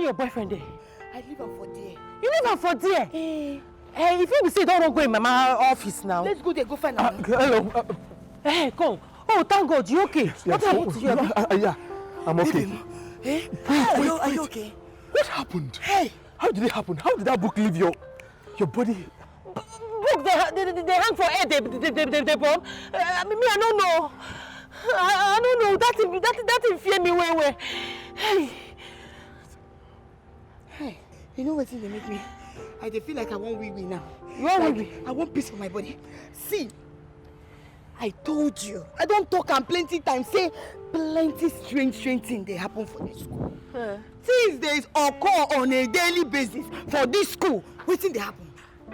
your boyfriend there? I leave him for there. You leave him for there? Hey, if you say don't go in Mama's office now. Let's go there, go find her. Hello. Hey, come. Oh, thank God, you okay? Yes, what happened to you? Yeah, I'm okay. Hey, are you okay? What happened? Hey! How did it happen? How did that book leave your body? Book, they hang for air, they bomb. Me, I don't know. I don't know. That fear me way. Hey. Hey, you know what they make me? I feel like I want wee now. You want wee? I want peace for my body. See, I told you. I don't talk and plenty times. Say plenty strange things they happen for this school. Things they occur on a daily basis for this school. What thing they happen?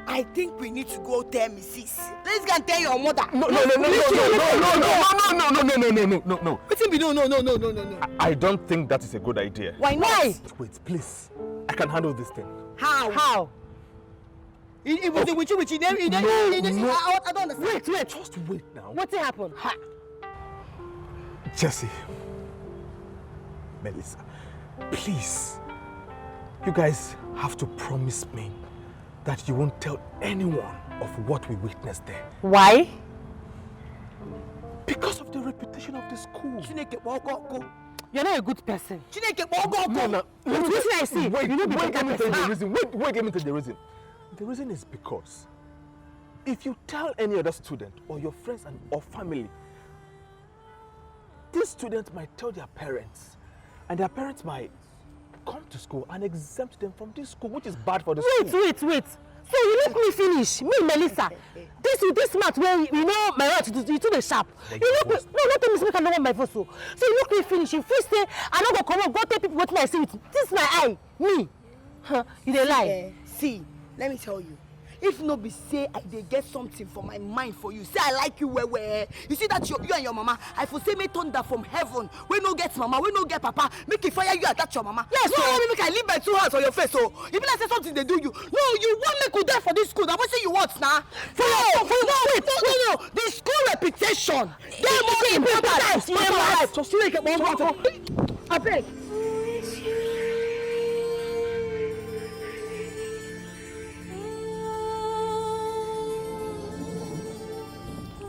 I think we need to go tell Mrs. Let's go and tell your mother. No. What's be no. I don't think that is a good idea. Why not? Wait, please. I can handle this thing. How? It was with you. I don't understand. Wait. Just wait now. What happened? Jesse, Melissa, please. You guys have to promise me that you won't tell anyone of what we witnessed there. Why? Because of the reputation of the school. You're not a good person. No. Listen, I see. Wait, you know let me tell you the reason. Wait, let me tell you the reason. The reason is because if you tell any other student or your friends or family, these students might tell their parents, and their parents might come to school and exempt them from this school, which is bad for the school. Wait. So you let me finish. Me, Melissa. This math where you know my right to do the sharp. You look me. No, not tell me I don't want my voice. So you look me finish. If you say I don't go come on, go tell people what I see with this is my eye. Me. Huh? You dey lie. See, let me tell you. If no be say I dey get something for my mind for you, say I like you well. You see that you and your mama, I for say me thunder from heaven. We no get mama, we no get papa. Make it fire you and that your mama. Yes, no, make I leave my 2 hands on your face. So if you like say something they do you, no, you want me to die for this school. Now what say you want now? No. The school reputation. They more important. Just make it one. I beg.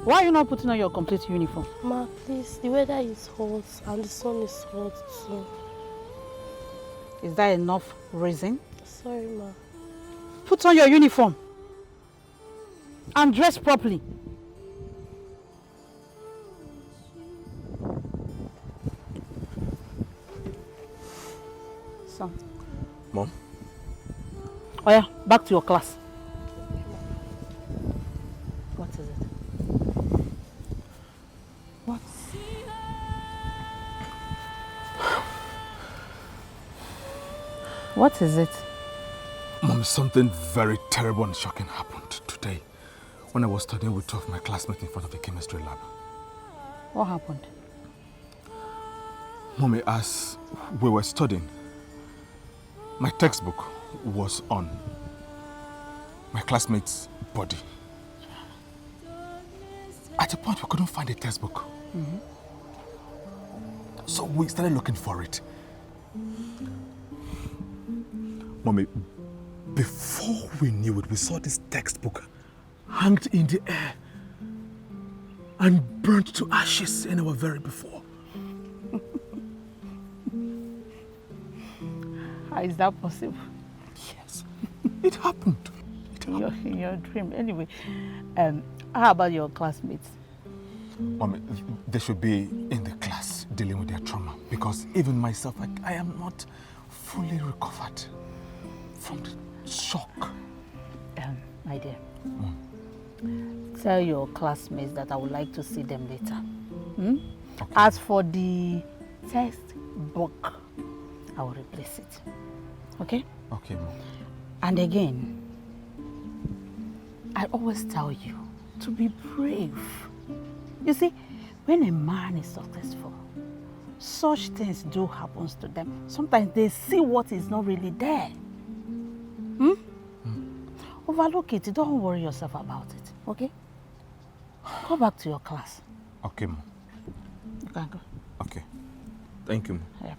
Why are you not putting on your complete uniform? Ma, please, the weather is hot and the sun is hot too. Is that enough reason? Sorry, Ma. Put on your uniform and dress properly. Son. Mom? Oh yeah, back to your class. What is it? What? What is it? Mom, something very terrible and shocking happened today when I was studying with two of my classmates in front of the chemistry lab. What happened? Mommy, as we were studying, my textbook was on my classmate's body. At a point, we couldn't find the textbook. So we started looking for it. Mommy, before we knew it, we saw this textbook hanged in the air and burnt to ashes in our very before. How is that possible? Yes, it happened. In your dream. Anyway, how about your classmates? Mommy, they should be in the class dealing with their trauma because even myself, I am not fully recovered from the shock. My dear, tell your classmates that I would like to see them later. Okay. As for the textbook, I will replace it. Okay? Okay, Mom. And again, I always tell you to be brave. You see, when a man is successful, such things do happen to them. Sometimes they see what is not really there. Overlook it. Don't worry yourself about it, okay? Go back to your class. Okay, Mom. You can go. Okay. Thank you, Mom. Yeah.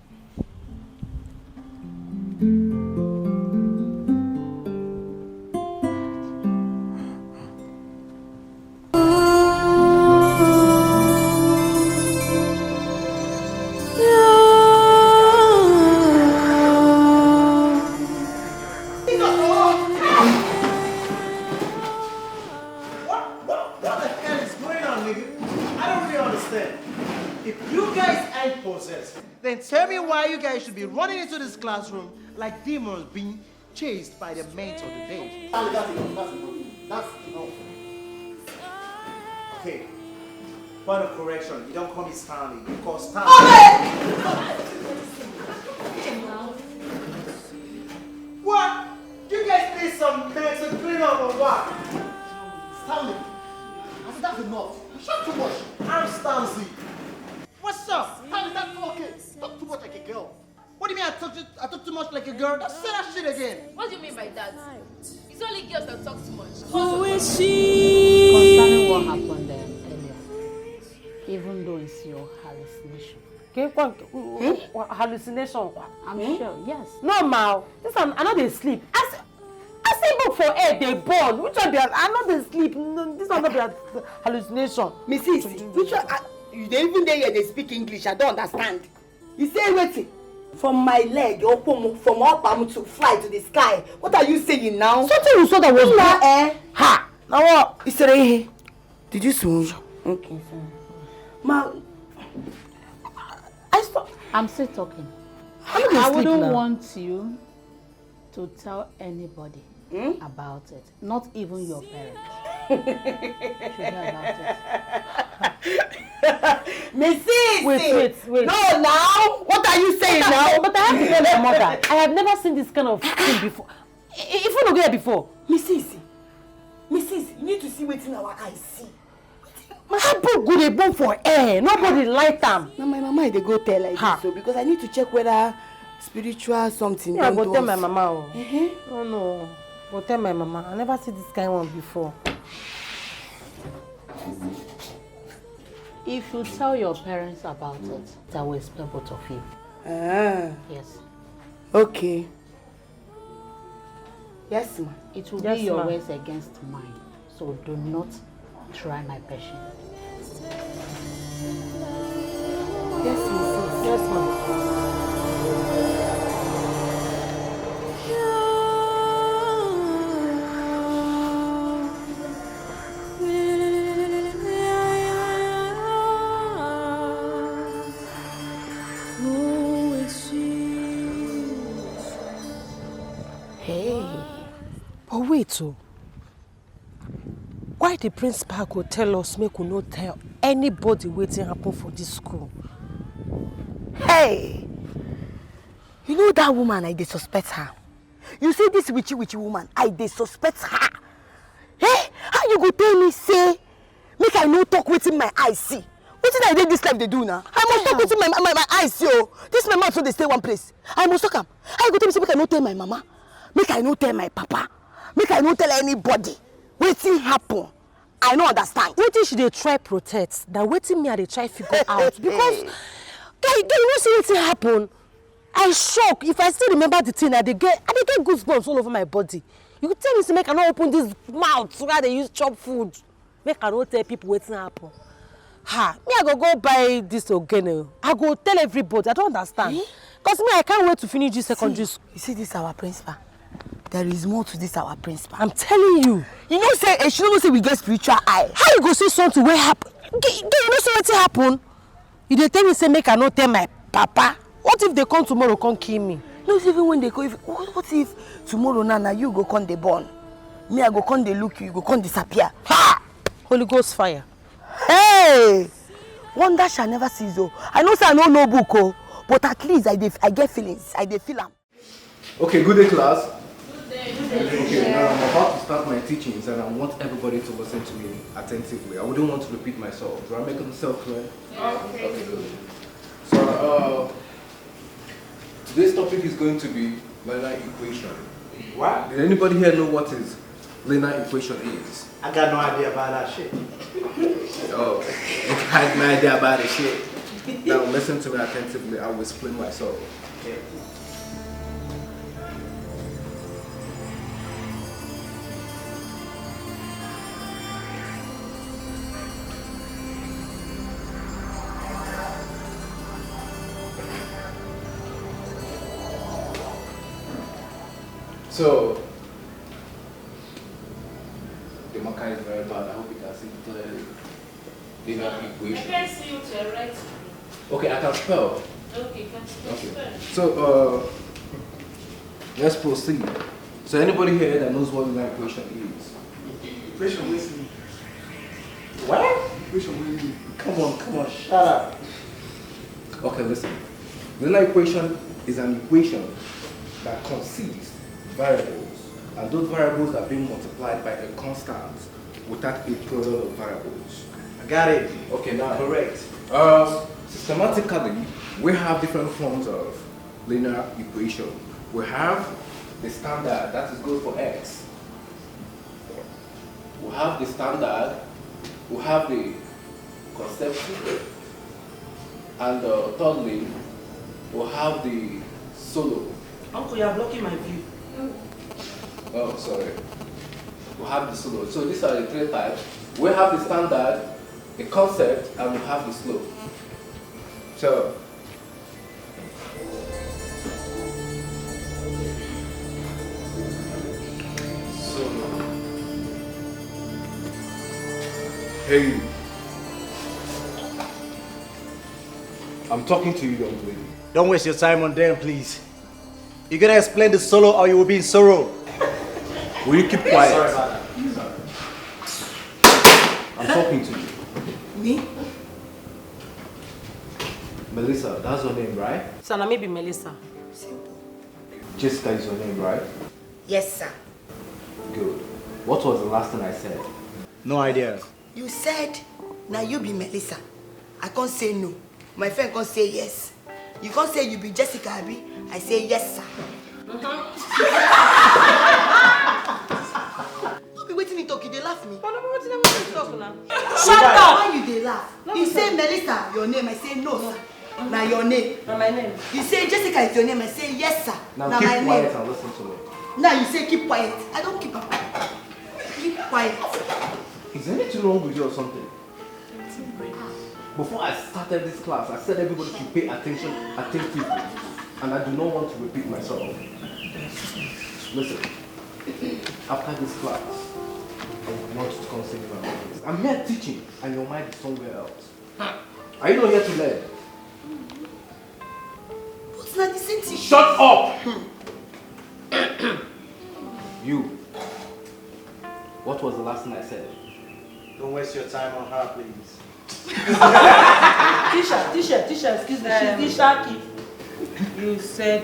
Then tell me why you guys should be running into this classroom like demons being chased by the mentor today. That's enough. Okay. Point of correction. You don't call me Stanley. You call Stanley. What? You guys need some mental clean up or what? Stanley. I said that's enough. You shot too much. I'm Stanley. What's up? Stanley, that's okay. Talk too much like a girl. What do you mean I talk too much like a girl? Don't say that shit again. What do you mean by that? It's only girls that talk too much. Who is she? Concerning what happened earlier, even though it's your hallucination. Hallucination? I'm sure, yes. No, Mal. This one, I know they sleep. I say book for air, they born. Which one they are? I know they sleep. No, this one not be hallucination. Mrs. Which one? You don't even there they speak English. I don't understand. You say waiting. From my leg, from up arm to fly to the sky. What are you saying now? Something you saw that was bad. Ha! Now what? You said, did you swoon? Okay, sir. Ma, I'm still talking. I wouldn't want you to tell anybody about it. Not even your parents. Should know about it. Mrs. Wait. No, now. What are you saying now? But I have to tell my mother. I have never seen this kind of thing before. If you don't get it before. Mrs. You need to see what's in our eyes. See. My book good a bone for air. Nobody like them. Now my mama they go tell like this, so because I need to check whether spiritual something. Yeah, go tell my mama. Oh no. Go tell my mama. I never see this kind of one before. If you tell your parents about it, that will explain both of you. Yes. Okay. Yes, ma. It will be your words against mine. So do not try my patience. Yes, Mrs. Yes, ma'am. Wait, so why the principal could tell us make we not tell anybody waiting happen for this school? Hey, you know that woman, I suspect her. You see this witchy woman, I suspect her. Hey, how you go tell me say make I no talk within my eyes see? What did I did this life they do now? I must talk within my eyes see. Oh, this my mouth so they stay one place. I must talk am. How you go tell me say make I no tell my mama, make I no tell my papa. Make I not tell anybody. Waiting happen. I don't understand. Waiting should they try protect. That waiting me they try figure out. Because you know see waiting happen. I shock. If I still remember the thing, I get goosebumps all over my body. You could tell me to make I not open this mouth so that they use chop food. Make I not tell people waiting happen. Me I go buy this again. I go tell everybody. I don't understand. Because me I can't wait to finish this secondary school. You see this our principal. There is more to this our principal. I'm telling you. You know say she don't say we get spiritual eye. How you go see something where happen? You know say what happen? You dey tell me say make I not tell my papa. What if they come tomorrow come kill me? No, even when they go, what if tomorrow now you go come the born? Me I go come they look you go come disappear. Ha! Holy Ghost fire. Hey! Wonder shall never cease though. I know say I know no book oh, but at least I get feelings. I dey feel them. Okay, good day class. Okay, now I'm about to start my teachings and I want everybody to listen to me attentively. I wouldn't want to repeat myself. Do I make myself clear? Okay, good. So, today's topic is going to be linear equation. What? Did anybody here know what is linear equation is? I got no idea about that shit. Oh, I had no idea about the shit. Now listen to me attentively. I will explain myself. Okay. So, the marker is very bad. I hope you can see it clearly. Linear equation. I can see you to the right. Okay, I can spell. Okay, can Okay. So, let's proceed. So, anybody here that knows what linear equation is? Equation with me. What? Equation with me. Come on, shut up. Okay, listen. The linear equation is an equation that consists variables, and those variables are being multiplied by a constant without a product of variables. I got it. Okay, now Correct. Systematically, we have different forms of linear equation. We have the standard, that is good for x. We have the standard, we have the conceptual, and thirdly, we have the solo. Uncle, you are blocking my view. Oh, sorry. We have the solo. So these are the three types. We have the standard, the concept, and we have the slope. So, hey, I'm talking to you, young lady. Don't waste your time on them, please. You gotta explain the solo or you will be in sorrow. Will you keep quiet? Sorry about that. I'm talking to you. Me? Melissa, that's your name, right? So now maybe Melissa. Simple. Jessica is your name, right? Yes, sir. Good. What was the last thing I said? No idea. You said, now you be Melissa. I can't say no. My friend can't say yes. You can't say you be Jessica, Abi. I say yes, sir. Don't be waiting me talk, you they laugh me. Shut up! Why you they laugh? You say Melissa, your name, I say no, sir. Now your name. Now my name. You say Jessica is your name, I say yes, sir. Now keep my quiet name. and listen to me. Now you say keep quiet. I don't keep up. Keep quiet. Is anything wrong with you or something? Before I started this class, I said everybody should pay attention attentively. And I do not want to repeat myself. Listen, after this class, I want you to come sit in my office. I'm here teaching, and your mind is somewhere else. Are you not here to learn? What's not the same thing? Shut up! You. What was the last thing I said? Don't waste your time on her, please. Tisha, excuse me. She's Tisha. You said,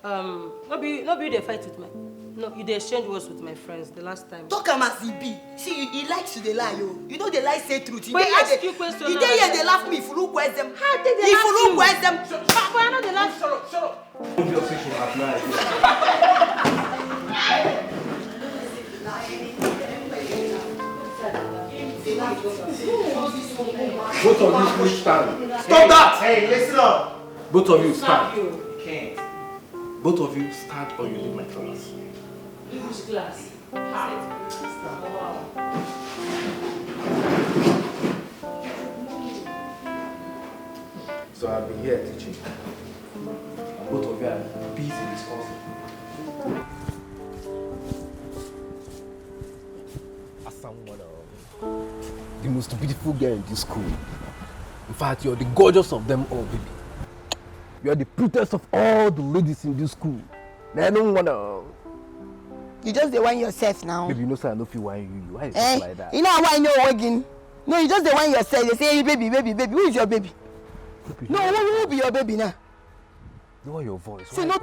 no be they fight with me. No, you they exchange words with my friends the last time. Talk am as he be. See, he likes to dey lie, yo. You know they lie say truth. But ask you question. You dey here they laugh me if you look where's them. How did they if laugh you look you? where's them. But I know they laugh. Shut up! Don't be obsession at night. Both of you please stand. Stop that! Hey, listen up. Both of you stand. You can't. Both of you stand or you leave my class. Which class? So I've been here teaching. And both of you are busy discussing. The most beautiful girl in this school. In fact, you're the gorgeous of them all, baby. You are the prettiest of all the ladies in this school. I don't wanna. You just dey whine yourself now. Baby, you know, sir, I know if you whine you. Why is it like that? You know why I know again? No, you just dey whine yourself. You say, hey, baby. Who is your baby? No, who be your baby now? Lower your voice. See, no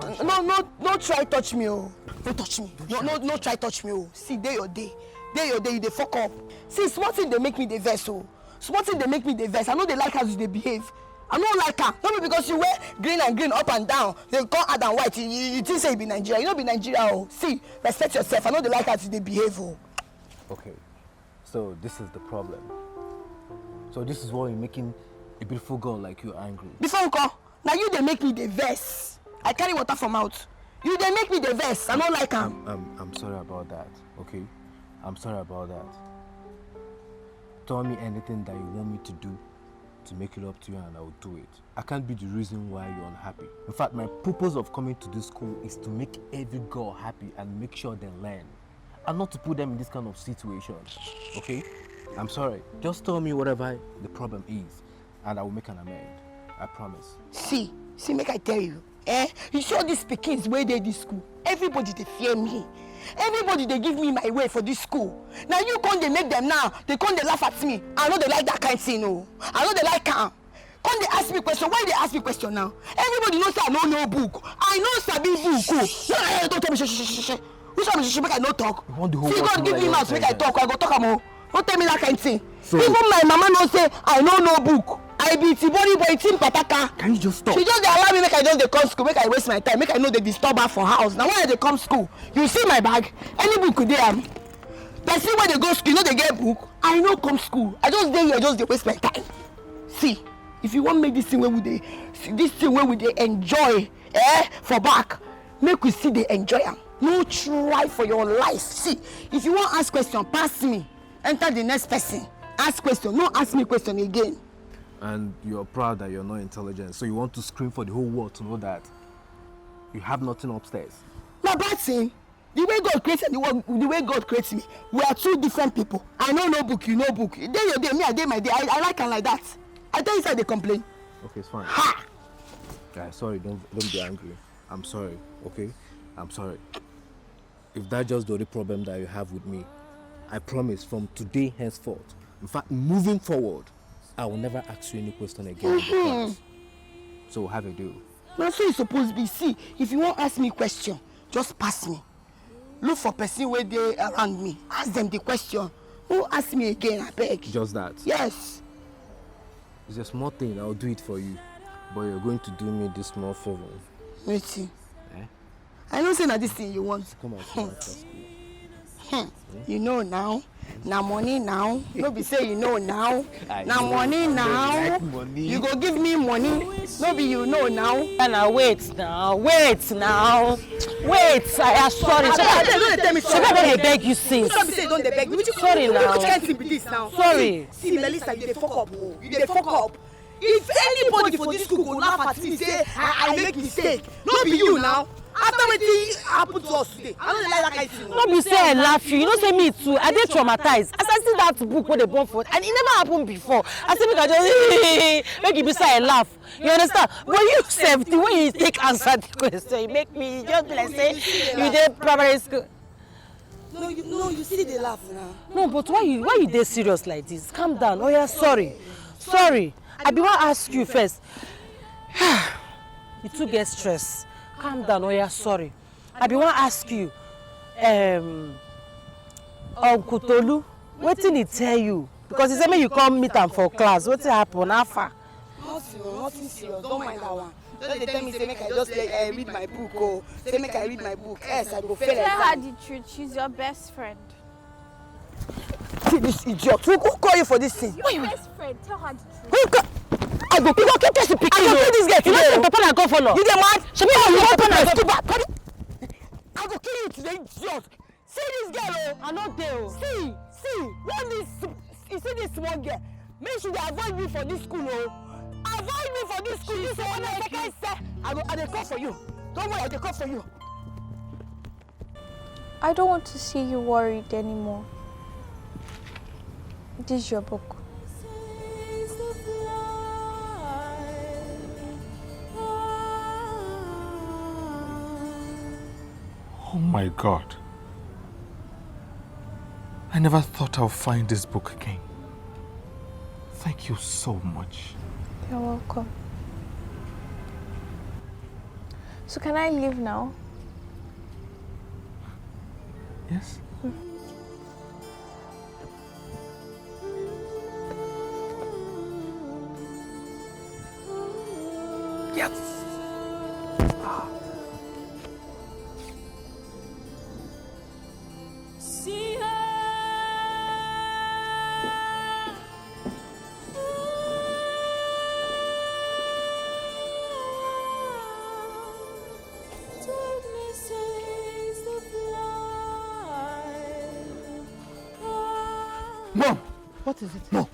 try touch me, oh. No touch me. No try touch me, oh. See, day your day. You dey fuck up. See, small thing they make me the vex, oh. Small thing they make me the vex. I know they like how you they behave. I don't like her. Not because you wear green up and down. They call add and white. You think say you be Nigeria. You don't be Nigeria, oh. See, respect yourself. I know they like how you they behave, oh. Okay, so this is the problem. So this is why you're making a beautiful girl like you angry. Before uncle, now you they make me the vex. I carry water from out. You they make me the vex. I don't like her. I'm sorry about that. Okay, I'm sorry about that. Tell me anything that you want me to do to make it up to you and I will do it. I can't be the reason why you're unhappy. In fact, my purpose of coming to this school is to make every girl happy and make sure they learn. And not to put them in this kind of situation, okay? I'm sorry. Just tell me whatever the problem is and I will make an amend. I promise. See, make I tell you. You see all these pickings where they this school. Everybody they fear me. Everybody they give me my way for this school. Now you come they make them now. They come they laugh at me. I know they like that kind of thing, no. I know they like calm. Come they ask me question. Why they ask me question now? Everybody knows I know no book. I know sabi book. No, don't tell me shh. Which one make I no talk? See God give me mouth make I talk. I go talk am. Don't tell me that kind of thing. So, even my mama no say I know no book. I be Tibori boy team pataka. Can you just stop? She just dey allow me make I just dey come school, make I waste my time, make I know they disturb her for house. Now when I dey come school, you see my bag, any book could dey am. Person when they go school, you know they get book. I no come school. I just dey here, just dey waste my time. See, if you want make this thing where we dey enjoy, for back, make we see they enjoy am. No try for your life. See, if you want ask question, pass me. Enter the next person. Ask question. No ask me question again. And you're proud that you're not intelligent, so you want to scream for the whole world to know that you have nothing upstairs. No bad thing. The way God created the way God creates me, we are two different people. I know no book, you know book. Day your day, me I day my day. I like and like that. I tell you say they complain. Okay, it's fine. Ha! Guys, sorry, don't be angry. I'm sorry, okay? I'm sorry. If that's just the only problem that you have with me, I promise from today henceforth, in fact, moving forward, I will never ask you any question again in the class. So have a deal. Now so you supposed to be. See, if you won't ask me question, just pass me. Look for person where they around me. Ask them the question. Don't ask me again, I beg. Just that? Yes. It's a small thing, I'll do it for you. But you're going to do me this small favor. Wait. I don't say that this thing you want. Come on, after school. You know now. Now money now. No be say you know now. Now money now. Like money. You go give me money. No be you know now. Now wait now. Wait. I am sorry. Don't tell me sorry. I beg you since. Don't be say don't they beg me. Sorry now. Which kind of thing be this now? Sorry. See Melissa, you dey fuck up. You dey fuck up. If anybody for this school go laugh at me say I make mistake, no be you now. After wetin happen to us today, I don't like that kind of thing. No be say I laugh you. You know say me too. I dey traumatized. As I see that book wey dey burn for, and it never happened before. I say make I just make it be say I laugh. You understand? But you sef, the way you take answer the question, you make me just like say you dey primary school. No, you see they laugh now. No, but why you dey serious like this? Calm down. Oh yeah, sorry. I be wan ask you first. You too get stress. Calm down. Oh yeah, sorry. I be wan ask you. Uncle Tolu, wetin he tell you? Because he say make you come meet am for class. Wetin happen? How far? Nothing serious. Don't mind that one. Just they tell me say make I just read my book. Oh, say make I read my book. Yes, I go fail exam. Tell her the truth. She's your best friend. See this idiot. Who call you for this thing? Your best friend. Tell her the truth. I go pick up person pick. I go kill this girl today. You know say papa na governor. You dey mad? She be you open na too bad. I go kill you today, idiot. See this girl, oh. I no dey o. See. When this, you see this small girl, make sure they avoid me for this school, oh. Avoid me for this school. This one I second say, I dey call for you. Don't worry, I dey call for you. I don't want to see you worried anymore. This is your book. Oh my God. I never thought I'll find this book again. Thank you so much. You're welcome. So can I leave now? Yes? Yes. Mom! What is it? Mom!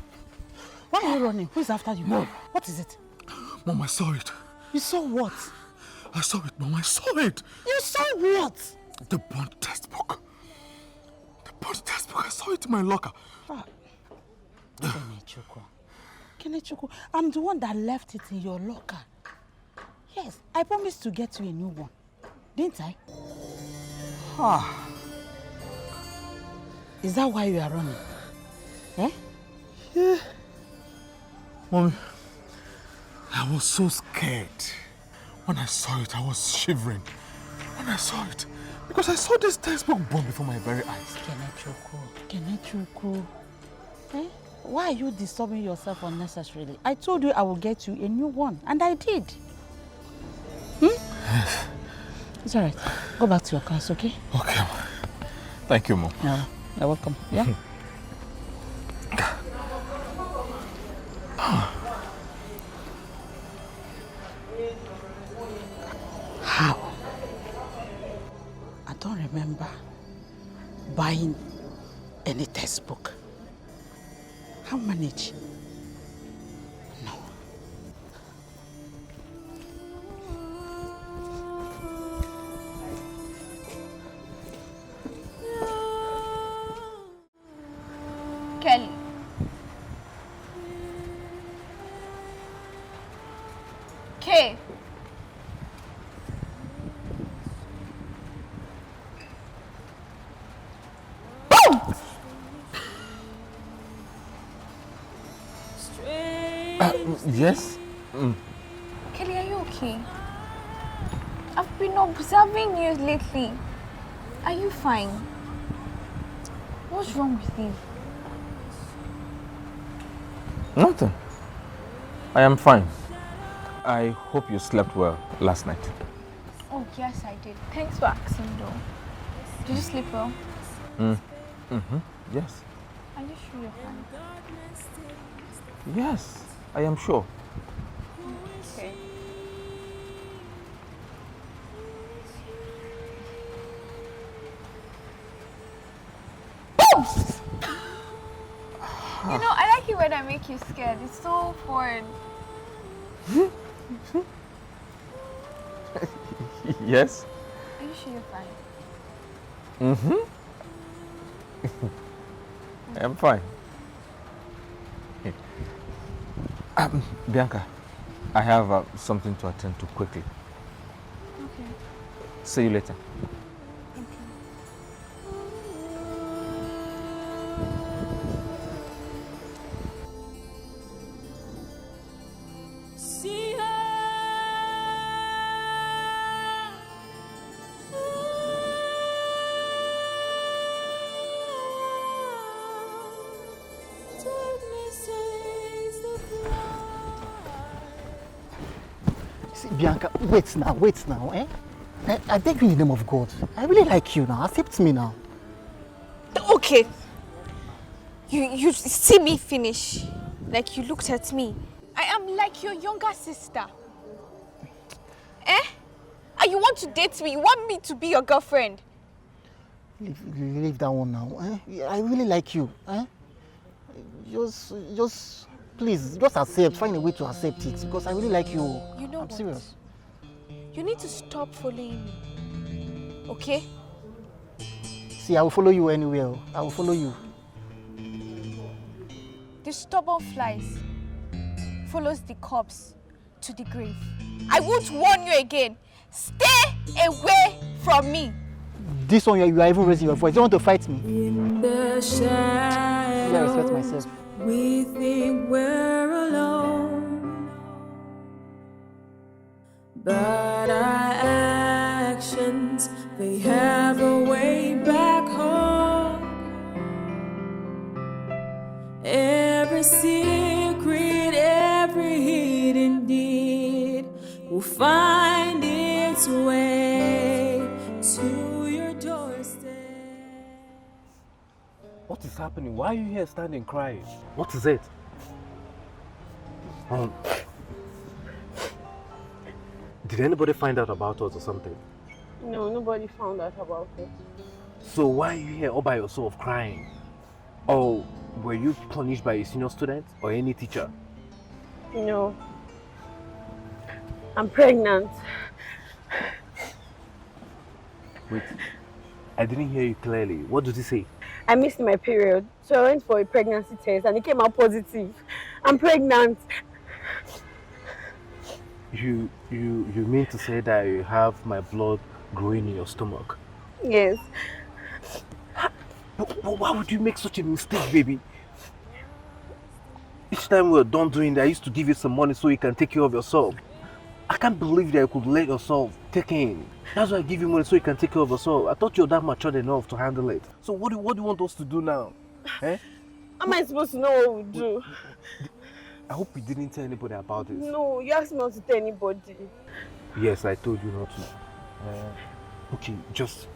Why are you running? Who's after you? Mom. What is it? Mom, I saw it. You saw what? I saw it, Mom. I saw it. You saw what? The bond textbook. The bond textbook. I saw it in my locker. Kenechukwu, I'm the one that left it in your locker. Yes, I promised to get you a new one. Didn't I? Is that why you are running? Eh? Yeah. Mommy, I was so scared. When I saw it, I was shivering. When I saw it, because I saw this textbook burn before my very eyes. Kenechukwu. Eh? Why are you disturbing yourself unnecessarily? I told you I will get you a new one, and I did. Yes. It's all right. Go back to your class, okay? Okay. Thank you, Mom. Yeah, you're welcome. Yeah? How? I don't remember buying any textbook. How manage? No. Kelly. K. Yes? Kelly, are you okay? I've been observing you lately. Are you fine? What's wrong with you? Nothing. I am fine. I hope you slept well last night. Oh, yes, I did. Thanks for asking, though. Did you sleep well? Yes. Are you sure you're fine? Yes, I am sure. Okay. You know, I like it when I make you scared. It's so fun. Yes. Are you sure you're fine? I am fine. Bianca, I have something to attend to quickly. Okay. See you later. Bianca, wait now, eh? I beg you in the name of God. I really like you now. Accept me now. Okay. You see me finish. Like you looked at me. I am like your younger sister. Eh? And you want to date me? You want me to be your girlfriend? Leave that one now, eh? I really like you, eh? Just please, just accept. Find a way to accept it because I really like you. You know I'm serious. You need to stop following me. Okay? See, I will follow you anywhere. I will follow you. The stubborn flies follows the corpse to the grave. I won't warn you again. Stay away from me. This one, you are even raising your voice. You want to fight me? In the shadows, I respect myself. we think we're alone, but our actions, they have a way back home. Every secret, every hidden deed will find its way to your doorstep. What is happening? Why are you here standing crying? What is it? Did anybody find out about us or something? No, nobody found out about it. So why are you here all by yourself crying? Oh, Were you punished by a senior student or any teacher? No. I'm pregnant. Wait, I didn't hear you clearly. What did you say? I missed my period, so I went for a pregnancy test and it came out positive. I'm pregnant. You mean to say that you have my blood growing in your stomach? Yes. But why would you make such a mistake, baby? Each time we're done doing that, I used to give you some money so you can take care of yourself. I can't believe that you could let yourself take in. That's why I give you money so you can take care of yourself. I thought you were that matured enough to handle it. So what do you want us to do now? Eh? How am I supposed to know what we do? I hope you didn't tell anybody about this. No, you asked me not to tell anybody. Yes, I told you not to. Okay, just...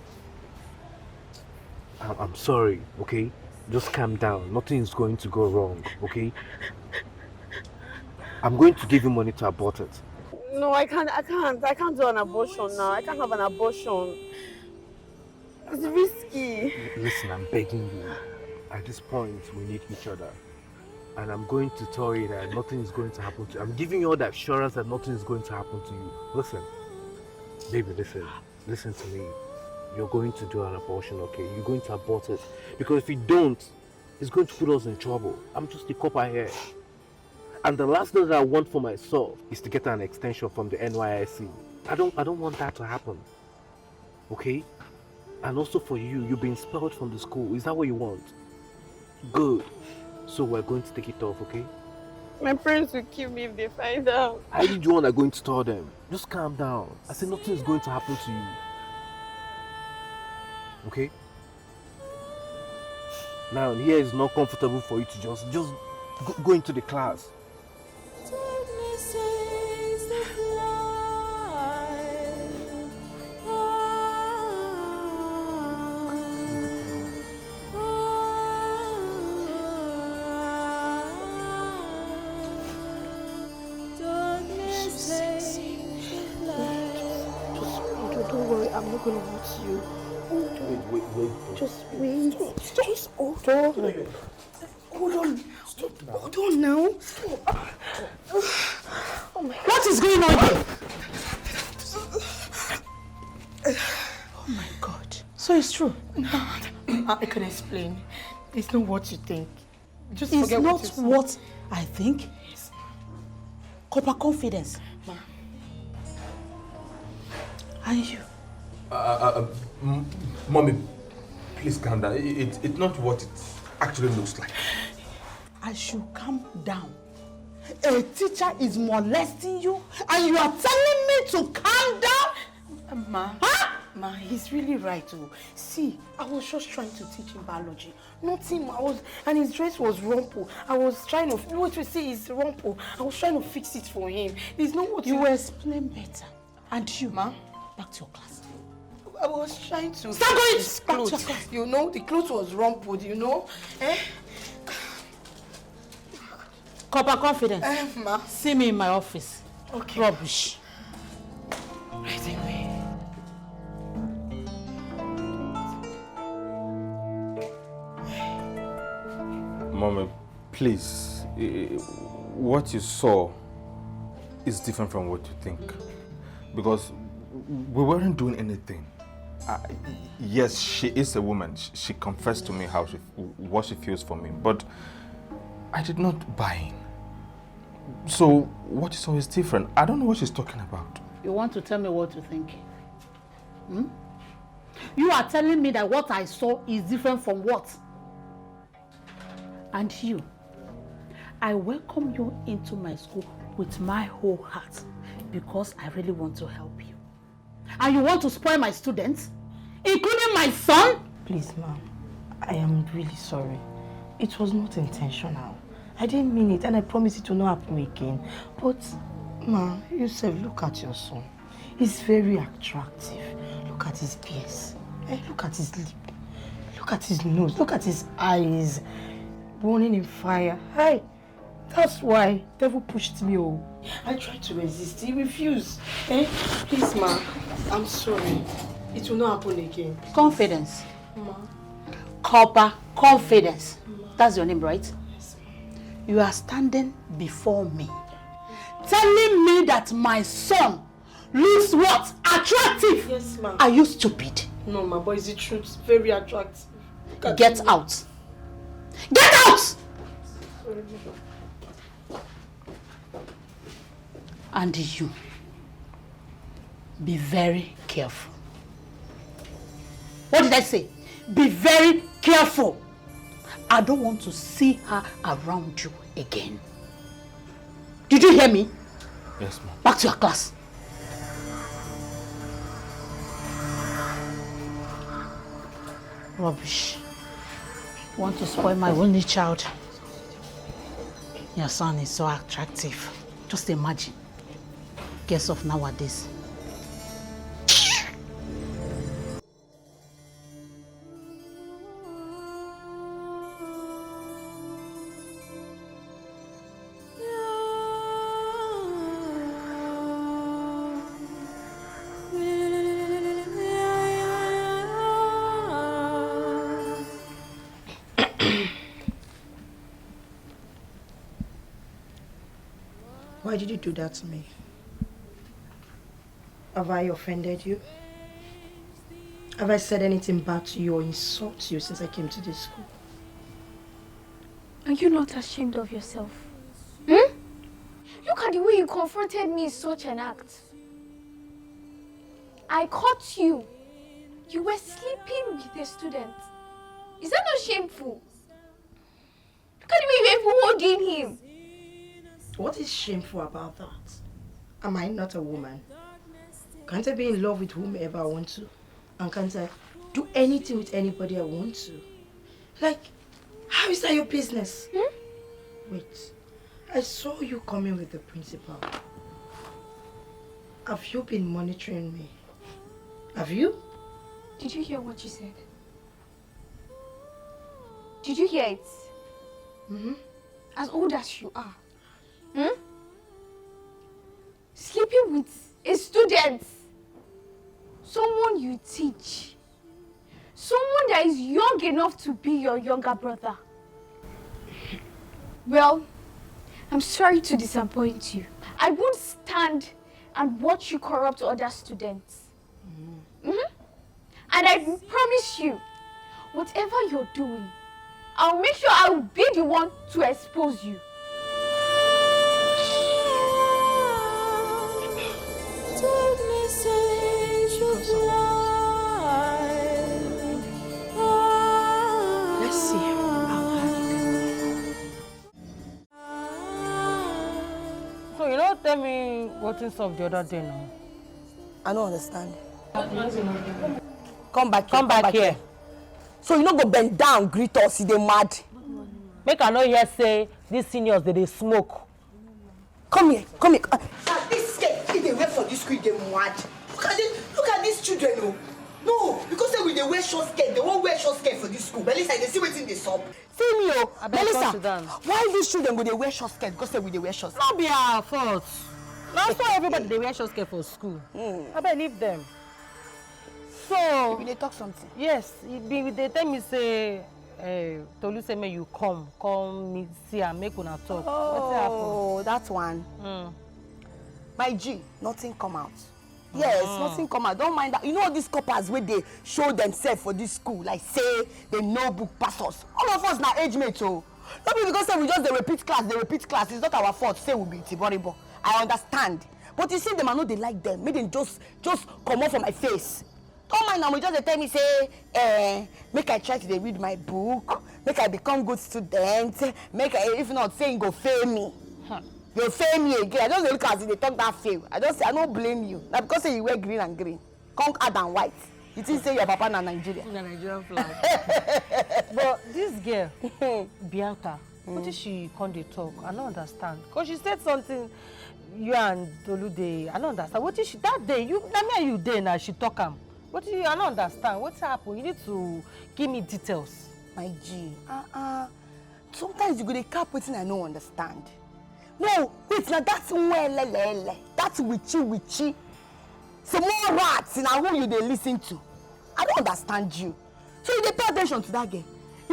I'm sorry, okay? Just calm down. Nothing is going to go wrong, okay? I'm going to give you money to abort it. No, I can't do an abortion now. I can't have an abortion. It's risky. Listen, I'm begging you. At this point, we need each other. And I'm going to tell you that nothing is going to happen to you. I'm giving you all the assurance that nothing is going to happen to you. Listen. Baby, listen. Listen to me. You're going to do an abortion, okay? You're going to abort it. Because if you don't, it's going to put us in trouble. I'm just a copper here. And the last thing that I want for myself is to get an extension from the NYSC. I don't want that to happen. Okay? And also for you, you've been expelled from the school. Is that what you want? Good. So we're going to take it off, okay? My parents will kill me if they find out. How did you want to go into tell them? Just calm down. I said nothing is going to happen to you. Okay? Now here is not comfortable for you to just go into the class. Don't worry, I'm not gonna hurt you. Wait. Just wait. Just hold on. Hold on. Stop now. Hold on now. Stop. Oh my God. What is going on here? Oh my God. So it's true? I can explain. It's not what you think. Just It's forget not what you what I think. Yes. Copper confidence. Ma. And you? Mommy, please calm down. It's not what it actually looks like. I should calm down. A teacher is molesting you and you are telling me to calm down? Ma, he's really right. Oh. See, I was just trying to teach him biology. Not him. And his dress was rumpled. I was trying to, what you see is rumpled. I was trying to fix it for him. There's no what you will explain better. And you, Ma? Back to your class. I was trying to... Stop going his back to your clothes. class. You know, the clothes was rumpled, you know? Eh? Copper confidence. Ma. See me in my office. Okay. Rubbish. Right away. Mommy, please. What you saw is different from what you think. Because we weren't doing anything. Yes, she is a woman. She confessed to me what she feels for me. But I did not buy in. So what you saw is different. I don't know what she's talking about. You want to tell me what you think? Hmm? You are telling me that what I saw is different from what? And you, I welcome you into my school with my whole heart because I really want to help you. And you want to spoil my students, including my son? Please, ma'am, I am really sorry. It was not intentional. I didn't mean it, and I promise it will not happen again. But, ma, you said, look at your son. He's very attractive. Look at his ears. Look at his lip. Look at his nose. Look at his eyes. Burning in fire. Hey, that's why devil pushed me. Oh, I tried to resist. He refused. Please, ma, I'm sorry. It will not happen again. Confidence. Ma. Copper confidence. Ma. That's your name, right? You are standing before me, telling me that my son looks what? Attractive? Yes, ma'am. Are you stupid? No, ma, but it's the truth. Very attractive. Get out. Get out! And you, be very careful. What did I say? Be very careful. I don't want to see her around you again. Did you hear me? Yes, ma'am. Back to your class. Rubbish. Want to spoil my only child. Your son is so attractive. Just imagine. Guess of nowadays. Why did you do that to me? Have I offended you? Have I said anything bad to you or insulted you since I came to this school? Are you not ashamed of yourself? Hmm? Look at the way you confronted me in such an act. I caught you. You were sleeping with a student. Is that not shameful? Look at the way you were holding him. What is shameful about that? Am I not a woman? Can't I be in love with whomever I want to? And can't I do anything with anybody I want to? Like, how is that your business? Hmm? Wait, I saw you coming with the principal. Have you been monitoring me? Have you? Did you hear what she said? Did you hear it? Mm-hmm. As old as you are. Hmm? Sleeping with a student. Someone you teach. Someone that is young enough to be your younger brother. Well, I'm sorry to disappoint you. I won't stand and watch you corrupt other students. And I promise you, whatever you're doing, I'll make sure I will be the one to expose you. Let's see how hard you can. So you don't tell me what is up the other day now. I don't understand. Come back here. So you no go bend down, greet us, you dey mad. Make I no hear say these seniors they smoke. Come here. This skirt, if they wear for this school, they mad. Look at these children, oh. No, because they will wear short skirt, they won't wear short skirt for this school. But listen, they see what's in the sub. See me, oh. Melissa, why these children will they wear short skirt? Because they will wear short skirt. Not be our fault. Not so everybody they wear short skirt for school. I better leave them. So Maybe they talk something. Yes, they tell me say Tolu say may you come meet see and make una talk. Oh, that one. My G, nothing come out. Yes, nothing come out. Don't mind that. You know all these coppers where they show themselves for this school, like say they know book pastors. All of us now age mates, oh. Not because say we just they repeat class. It's not our fault. Say we be tiboribo. I understand. But you see them, I know they like them. Make them just come off from my face. Don't mind now, we just tell me say, make I try to read my book, make I become good student, make I, if not, say go fail me. You fail me again. I just look at it, they talk that fail. I don't blame you. Now because say you wear green and green, come add and white. You think say your papa na Nigeria. Na Nigerian flag. But this girl, Bianca, what did she come dey talk? I don't understand. Because she said something, you and Tolu dey, I don't understand. What did she, that day, you, na me and you dey now, she talk am. What did you, I don't understand. What's happened? You need to give me details. My G, sometimes you go dey cap wetin I no understand. No, wait, now that's well, that's witchy. Some more rats, now who you dey listen to? I don't understand you. So you dey pay attention to that girl.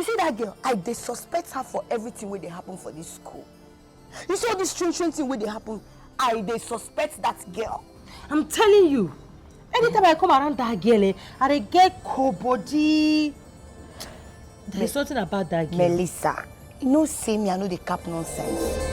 You see that girl? I suspect her for everything where they happen for this school. You see all this strange thing where they happen? I suspect that girl. I'm telling you, anytime I come around that girl, I get cold body. There is something about that girl. Melissa, you know, say me, I know the cap nonsense.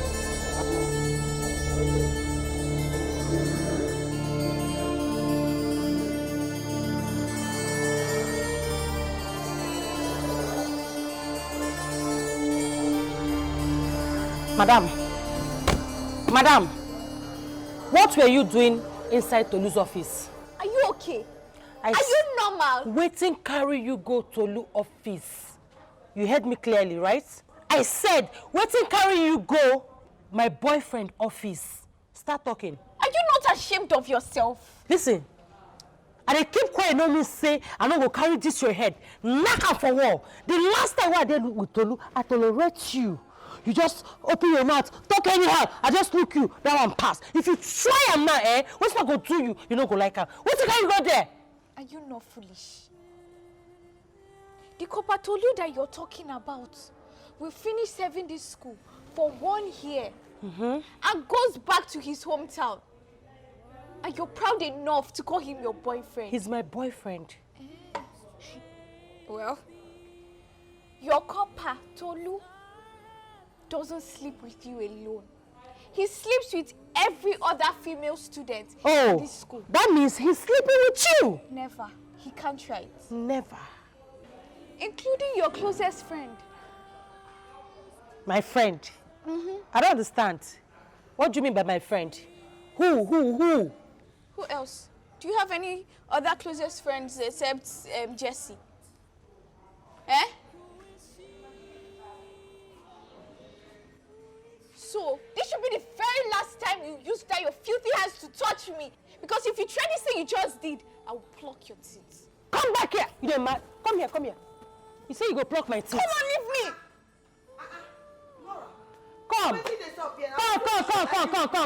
Madam, what were you doing inside Tolu's office? Are you okay? Are you normal? Waiting carry you go Tolu office. You heard me clearly, right? I said, waiting carry you go my boyfriend office. Start talking. Are you not ashamed of yourself? Listen, and I keep quiet, no mean say, I'm not going to carry this your head. Knock out for wall. The last time I did with Tolu, I tolerate you. You just open your mouth, talk anyhow. I just look you, that one pass. If you try am now, what's not going to do you? You don't go like her. What's the guy you go there? Are you not foolish? The Copper Tolu that you're talking about will finish serving this school for 1 year and goes back to his hometown. And you're proud enough to call him your boyfriend. He's my boyfriend. Well, your Copper Tolu doesn't sleep with you alone. He sleeps with every other female student in this school. That means he's sleeping with you. Never. He can't try it. Never. Including your closest friend. My friend? I don't understand. What do you mean by my friend? Who? Who else? Do you have any other closest friends except Jesse? So, this should be the very last time you use that your filthy hands to touch me. Because if you try this thing you just did, I will pluck your teeth. Come back here! You don't mad? Come here. You say you go pluck my teeth. Come on, leave me!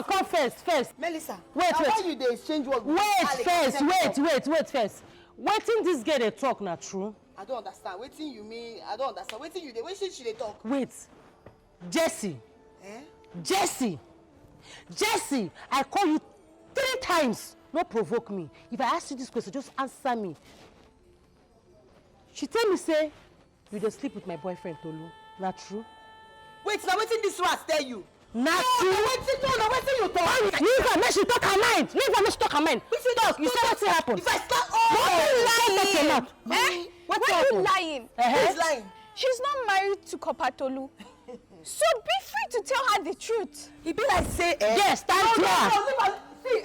Come first. Melissa, Wait. why you dey exchange words with Wait first. Waiting this girl they talk na true? I don't understand. Waiting you mean? I don't understand. Waiting you dey. Wait she dey talk. Wait. Jesse, I call you 3 times. No provoke me. If I ask you this question, just answer me. She tell me say, you dey sleep with my boyfriend Tolu. Not true? Wait, now waiting this one tell you. Not true. Waiting you talk. Leave her, make she talk her mind. Talk. You say what's happened? If I start Why are you lying? Who's lying? She's not married to Copper Tolu. So be free to tell her the truth. It be like say yes, stand there.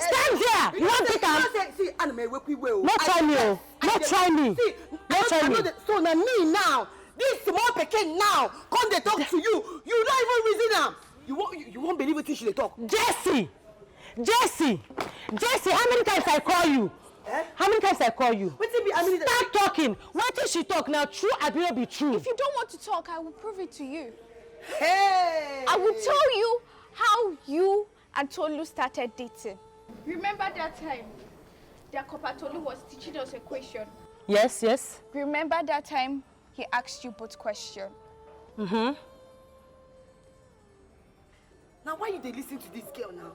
Stand there. You want to come? See, Not try me. So now me now, this small pekin now, come they talk to you. You don't even reason them. You won't believe what she talk. Jesse, how many times I call you? How many times I call you? Start talking. What did she talk now? True, I will be true. If you don't want to talk, I will prove it to you. Hey! I will tell you how you and Tolu started dating. Remember that time that Copper Tolu was teaching us a question? Yes. Remember that time he asked you both questions? Now why you dey listen to this girl now?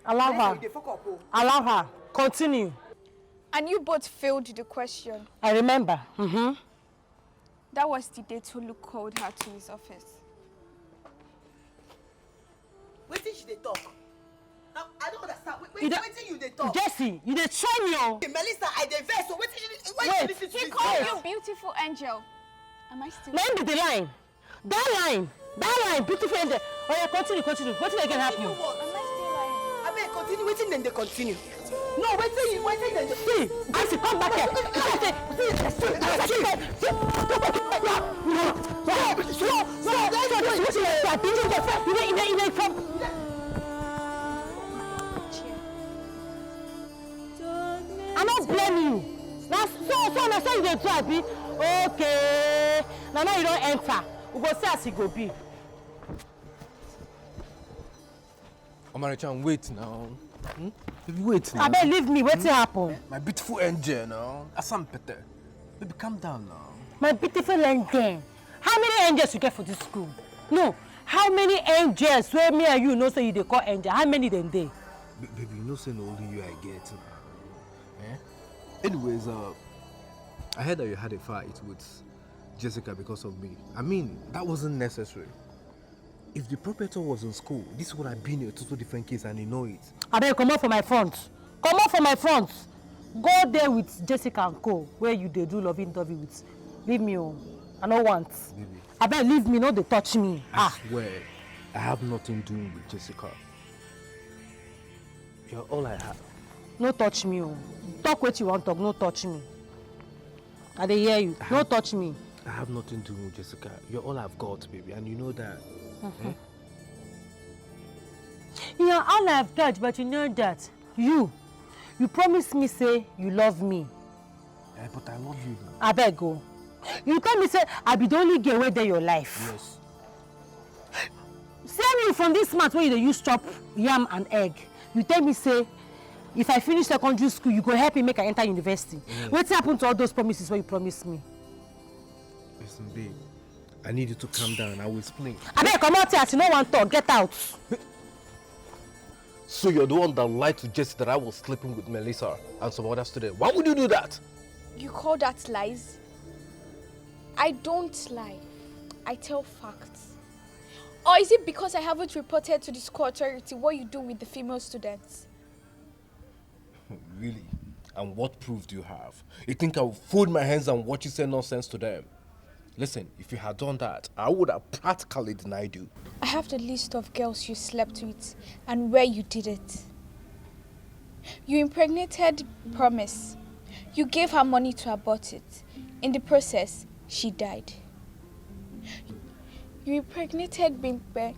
Allow her. Continue. And you both failed the question. I remember. That was the day Tolu called her to his office. Wait till she dey talk. Now I don't understand. Wait till you dey talk. Jesse, you dey try me oh. Melissa, I dey vex. So wait till you listen to He this called girl. you beautiful angel. Am I still? Let me be the line. That line, beautiful angel. Oh yeah, continue. What did I can happen? Am I still lying? I mean, continue. Waiting then they continue. No, waiting then they... See, Jesse, come back here. I don't blame you. Now, so you dey do abi? Okay. Now you don't enter. We go see as he go be. Omarichan, wait now. Baby, wait now. Abeg leave me. Wetin happen? My beautiful angel now. Asam Peter. Baby, calm down now. My beautiful angel. How many angels you get for this school? No. How many angels where me and you know say you they call angel? How many then they? Baby, you know saying only you I get. Anyways, I heard that you had a fight with Jessica because of me. I mean, that wasn't necessary. If the proprietor was in school, this would have been a totally different case and you know it. I better come out from my front. Come out from my front. Go there with Jessica and Co. Where you they do loving dovey with. Leave me home. I don't want. Baby. I better leave me, no they touch me. I swear, I have nothing doing with Jessica. You're all I have. No touch me. Oh. Talk what you want talk, no touch me. I dey hear you. No touch me. I have nothing doing with Jessica. You're all I've got, baby, and you know that. You're all I've got, but you know that. You promised me say you love me. Yeah, but I love you. I beg go. You tell me say I be the only girl where there your life. Yes. See me from this month where you use chop yam and egg. You tell me say if I finish secondary school, you go help me make I enter university. What's happened to all those promises where you promised me? Listen, babe. I need you to calm down. I will explain. I beg come out here. You no want talk. Get out. So you're the one that lied to Jesse that I was sleeping with Melissa and some other student. Why would you do that? You call that lies? I don't lie. I tell facts. Or is it because I haven't reported to the school authority what you do with the female students? Really? And what proof do you have? You think I would fold my hands and watch you say nonsense to them? Listen, if you had done that, I would have practically denied you. I have the list of girls you slept with and where you did it. You impregnated Promise. You gave her money to abort it. In the process, she died. You impregnated Bimpe.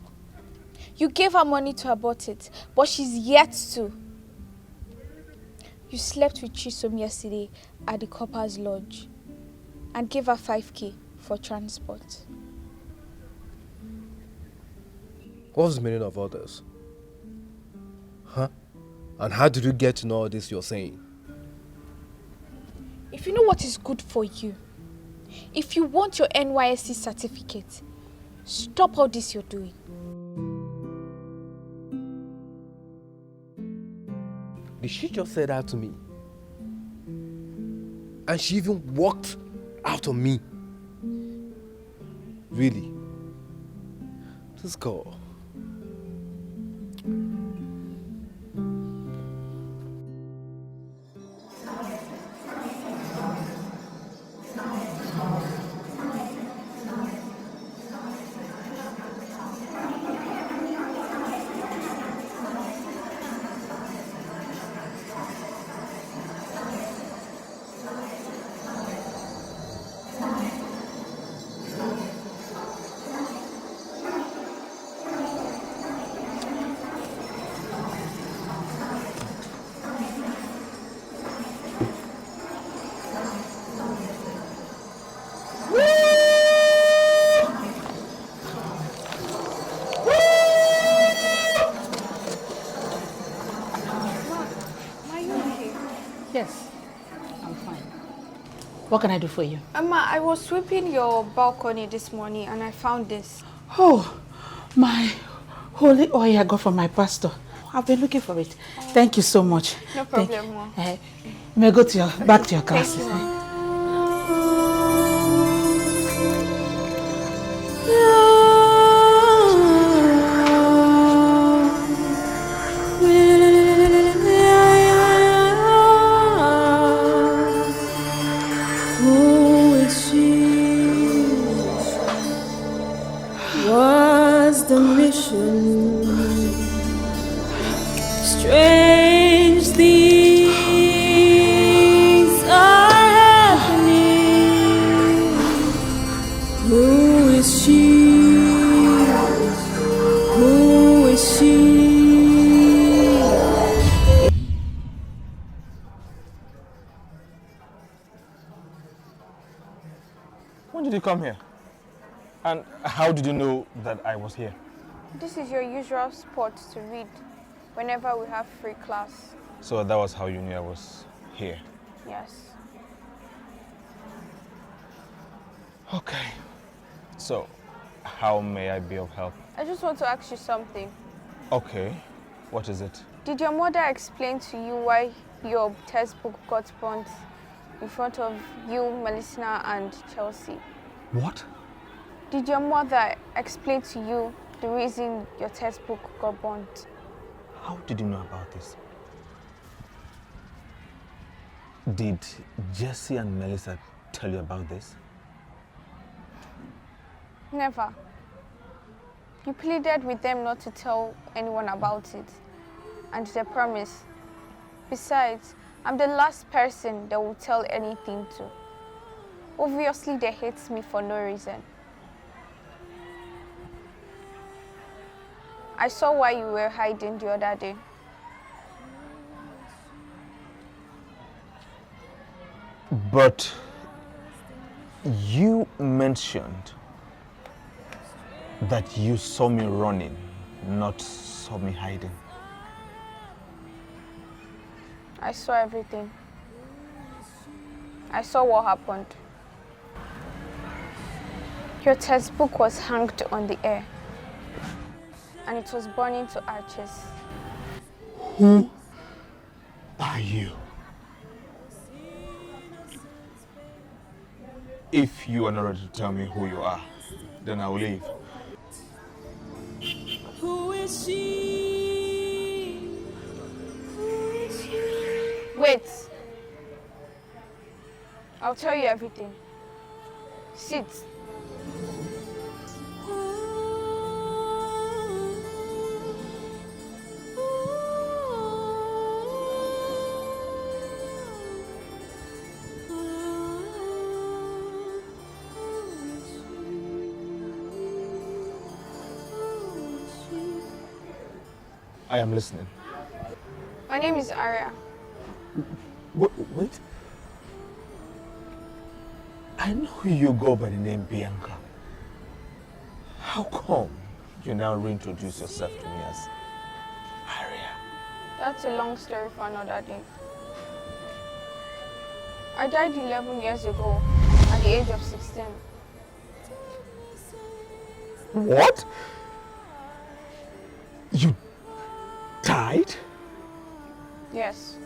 You gave her money to abort it, but she's yet to. You slept with Chisom yesterday at the Copper's Lodge and gave her 5K for transport. What's the meaning of all this? Huh? And how did you get to know all this you're saying? If you know what is good for you, if you want your NYSC certificate, stop all this you're doing. Did she just say that to me? And she even walked out on me? Really? This girl. Yes, I'm fine. What can I do for you? Emma, I was sweeping your balcony this morning and I found this. Oh, my holy oil I got from my pastor. I've been looking for it. Oh. Thank you so much. No problem, Mom. You may go to back to your classes. Thank you, The mission, strange things are happening. Who is she? Who is she? When did you come here? And how did you know that I was here? This is your usual spot to read whenever we have free class. So that was how you knew I was here? Yes. Okay. So, how may I be of help? I just want to ask you something. Okay, what is it? Did your mother explain to you why your textbook got burnt in front of you, Melissa, and Chelsea? What? Did your mother explain to you the reason your textbook got burnt? How did you know about this? Did Jesse and Melissa tell you about this? Never. You pleaded with them not to tell anyone about it, and they promised. Besides, I'm the last person they will tell anything to. Obviously, they hate me for no reason. I saw why you were hiding the other day. But you mentioned that you saw me running, not saw me hiding. I saw everything. I saw what happened. Your textbook was hanged on the air, and it was burning to ashes. Who are you? If you are not ready to tell me who you are, then I will leave. Who is she? Who is she? Wait. I'll tell you everything. Sit. I am listening. My name is Aria. Wait. I know you go by the name Bianca. How come you now reintroduce yourself to me as Aria? That's a long story for another day. I died 11 years ago at the age of 16. What? You died? Yes.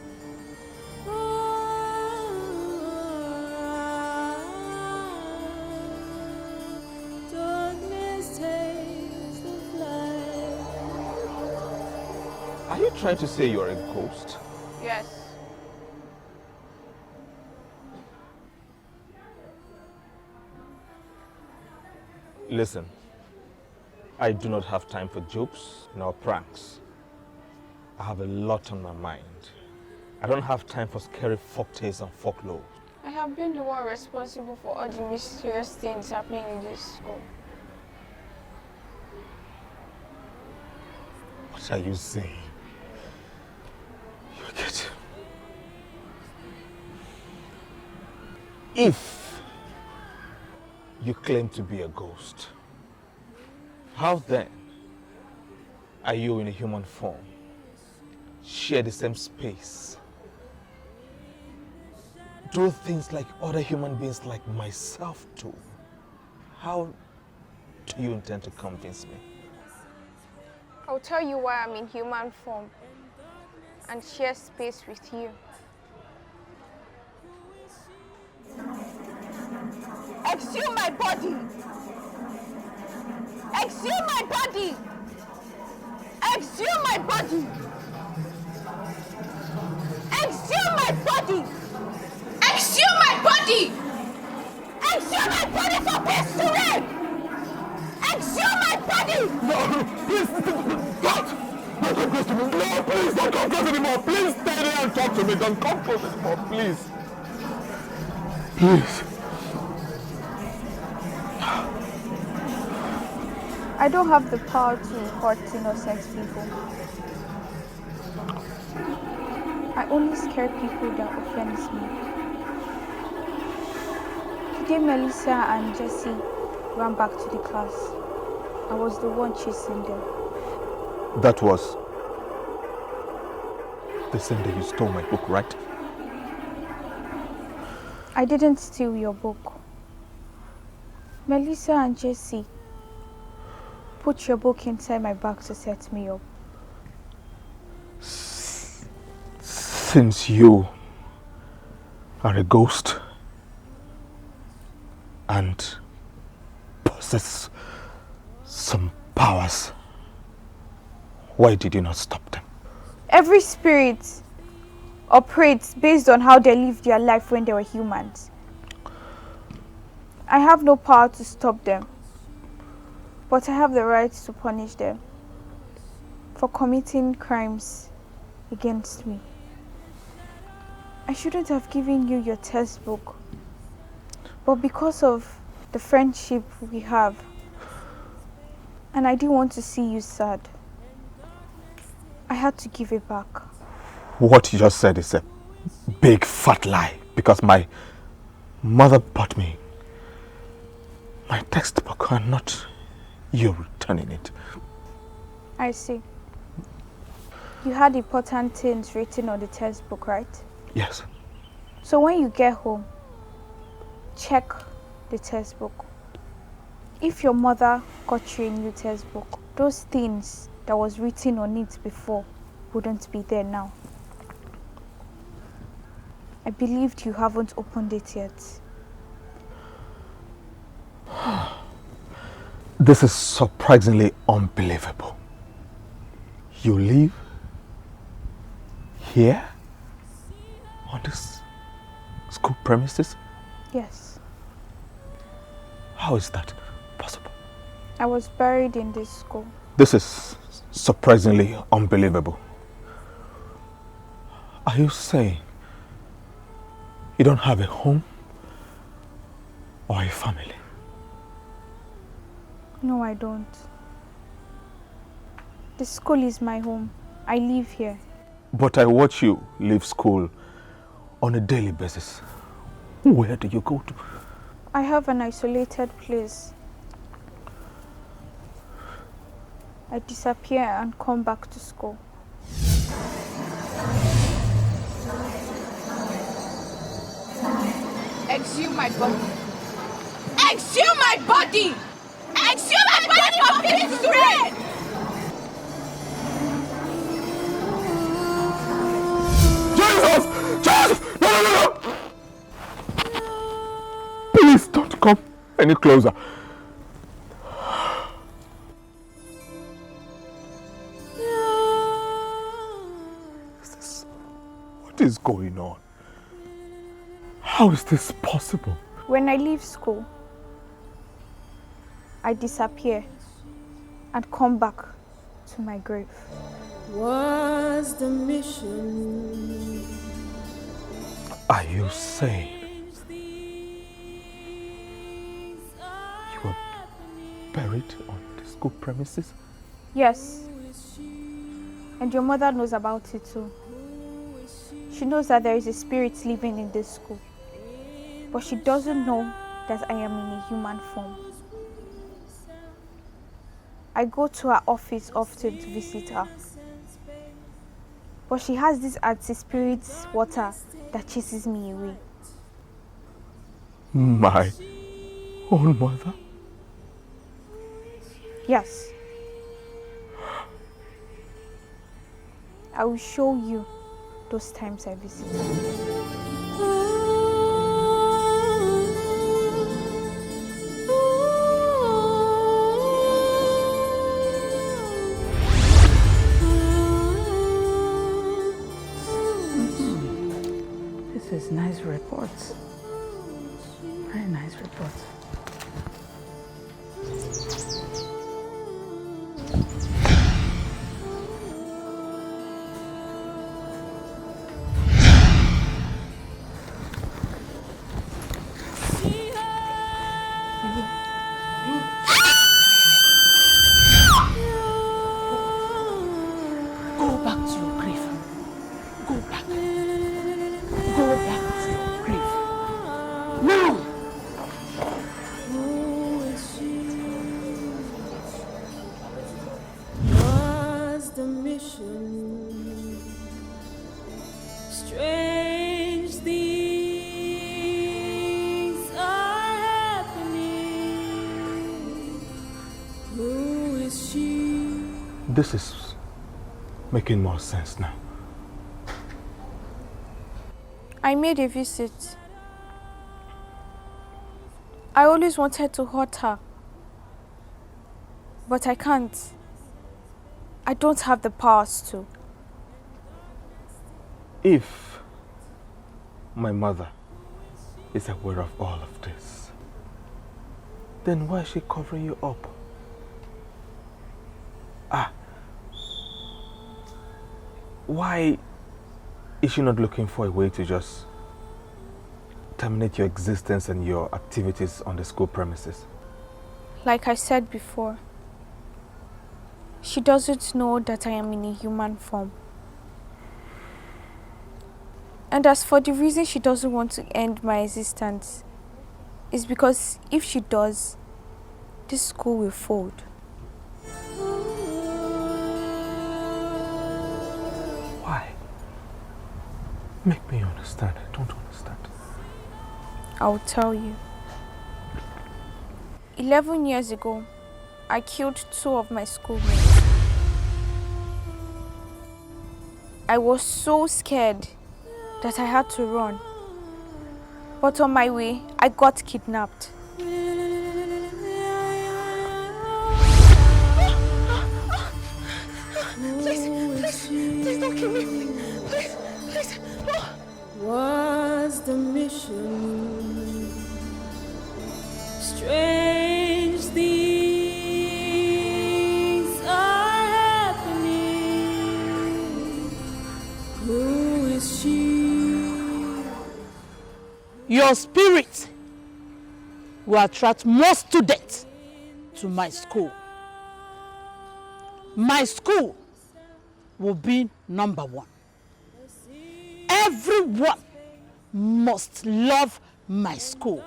Are you trying to say you're a ghost? Yes. Listen, I do not have time for jokes nor pranks. I have a lot on my mind. I don't have time for scary folktales and folklore. I have been the one responsible for all the mysterious things happening in this school. What are you saying? You get... If you claim to be a ghost, how then are you in a human form? Share the same space? Do things like other human beings like myself do? How do you intend to convince me? I'll tell you why I'm in human form and share space with you. Exhume my body! Exhume my body! Exhume my body! Exhume my body! Exhume my body! Exhume my body for peace to reign! Exhume my body! No, please, don't come close to me. No, please, don't come close anymore. Please stay there and talk to me. Don't come close anymore, please. Please. I don't have the power to hurt innocent people. I only scare people that offends me. Today Melissa and Jesse ran back to the class. I was the one chasing them. That was the same day you stole my book, right? I didn't steal your book. Melissa and Jesse put your book inside my bag to set me up. Since you are a ghost and possess some powers, why did you not stop them? Every spirit operates based on how they lived their life when they were humans. I have no power to stop them, but I have the right to punish them for committing crimes against me. I shouldn't have given you your textbook, but because of the friendship we have, and I didn't want to see you sad, I had to give it back. What you just said is a big fat lie, because my mother bought me my textbook and not you returning it. I see. You had important things written on the textbook, right? Yes. So when you get home, check the textbook. If your mother got you a new textbook, those things that was written on it before wouldn't be there now. I believed you haven't opened it yet. This is surprisingly unbelievable. You live here on this school premises? Yes. How is that possible? I was buried in this school. This is surprisingly unbelievable. Are you saying you don't have a home or a family? No, I don't. The school is my home. I live here. But I watch you leave school on a daily basis. Where do you go to? I have an isolated place. I disappear and come back to school. Exhume my body! Exhume my body! Exhume my body from this grave! Jesus! Jesus! No, no, no, no! Please don't come any closer. What is going on? How is this possible? When I leave school, I disappear and come back to my grave. Was the mission? Are you saying you were buried on the school premises? Yes. And your mother knows about it too. She knows that there is a spirit living in this school. But she doesn't know that I am in a human form. I go to her office often to visit her. But she has this anti-spirit water that chases me away. My own mother? Yes. I will show you those times I visit her. This is nice report. Very nice report. Go back to your grave. Go back. Go back to your grave. Now! Was the mission? Strange things are happening. This is making more sense now. I made a visit. I always wanted to hurt her. But I can't. I don't have the powers to. If my mother is aware of all of this, then why is she covering you up? Why is she not looking for a way to just terminate your existence and your activities on the school premises? Like I said before, she doesn't know that I am in a human form. And as for the reason she doesn't want to end my existence, is because if she does, this school will fold. Why? Make me understand. I don't understand. I'll tell you. 11 years ago, I killed 2 of my schoolmates. I was so scared that I had to run. But on my way, I got kidnapped. Please don't kill me. Please. Was the mission strange things are happening? Who is she? Your spirit will attract more students to my school. My school will be number 1. Everyone must love my school.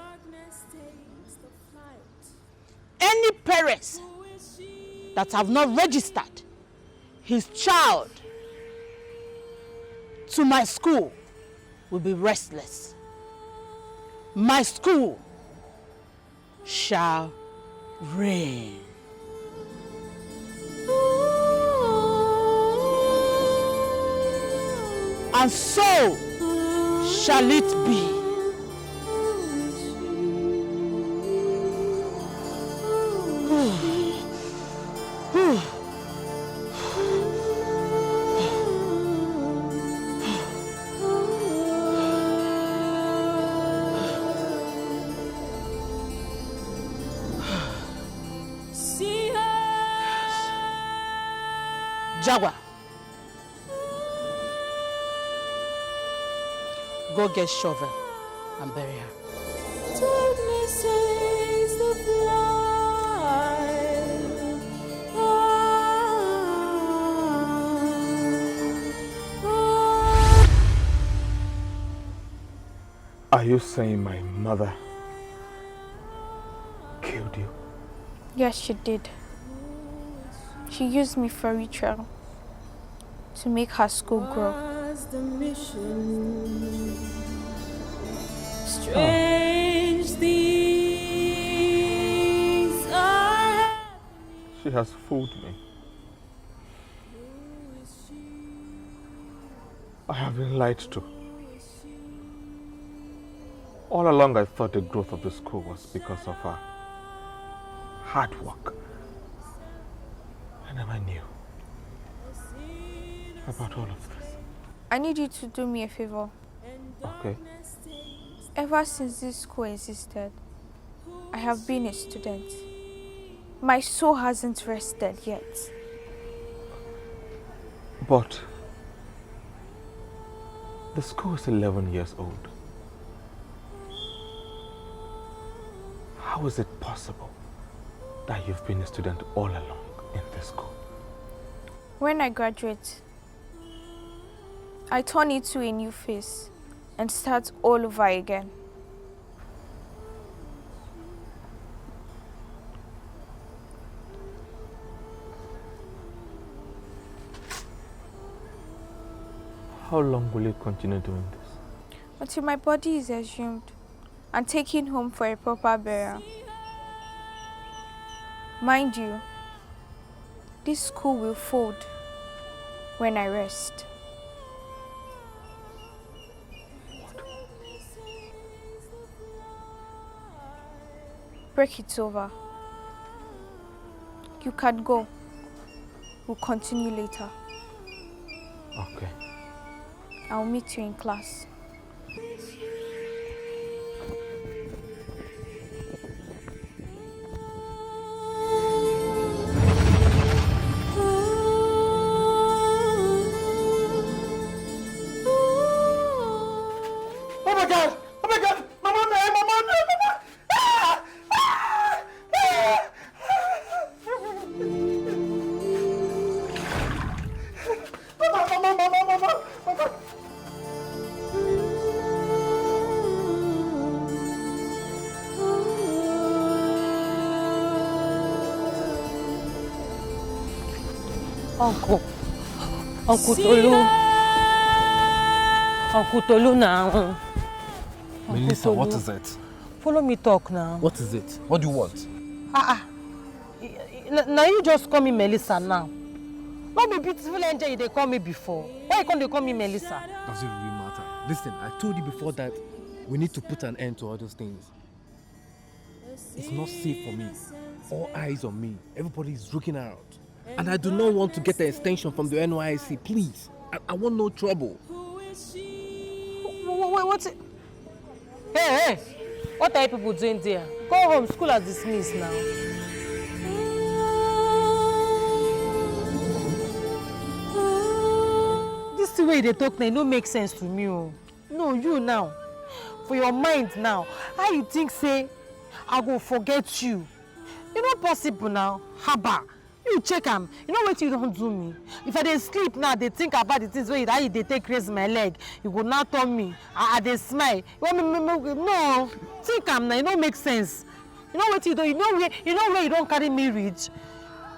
Any parents that have not registered his child to my school will be restless. My school shall reign. And so shall it be. Jaguar, go get shovel and bury her. Darkness is the flight. Are you saying my mother killed you? Yes, she did. She used me for ritual to make her school grow. Was the mission strange things are happening? She has fooled me. I have been lied to. All along I thought the growth of the school was because of her hard work. I never knew about all of this. I need you to do me a favor. Okay. Ever since this school existed, I have been a student. My soul hasn't rested yet. But the school is 11 years old. How is it possible that you've been a student all along in this school? When I graduate, I turn into a new face and start all over again. How long will you continue doing this? Until my body is exhumed and taken home for a proper burial. Mind you, this school will fold when I rest. Break it over. You can go. We'll continue later. Okay. I'll meet you in class. Oh my God! Oh my God! Mama, no! Mama, no! Mama! Ah! Ah! Ah! Mama! Uncle Tolu. Uncle Tolu now. Melissa, what is it? Follow me talk now. What is it? What do you want? Now you just call me Melissa now. Not be beautiful angel they call me before. Why can't they call me Melissa? Does it really matter? Listen, I told you before that we need to put an end to all those things. It's not safe for me. All eyes on me. Everybody is looking around. And I do not want to get an extension from the NYSC. Please. I want no trouble. What's it? Hey! What are you people doing there? Go home. School has dismissed now. This way they talk now, it don't make sense to me. Oh. No, you now. For your mind now, how you think say I go forget you? It's not possible now. Haba. You check am. You know what you don't do me. If I dey sleep now, they think about the things where they take raise my leg. You go now turn me. I dey smile. No, think am now. It don't make sense. You know what you do. You know where you don't carry me reach.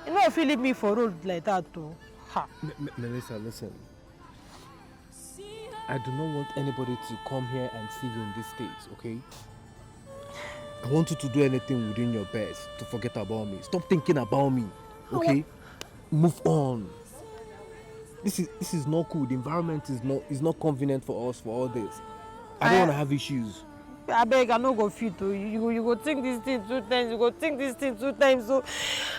You know if you leave me for road like that too. Ha. Melissa, listen. I do not want anybody to come here and see you in this state, okay? I want you to do anything within your best to forget about me. Stop thinking about me. Okay, move on. This is not cool. The environment is not convenient for us for all this. I don't want to have issues. I beg, I no go fit to you go think this thing 2 times. You go think this thing 2 times. So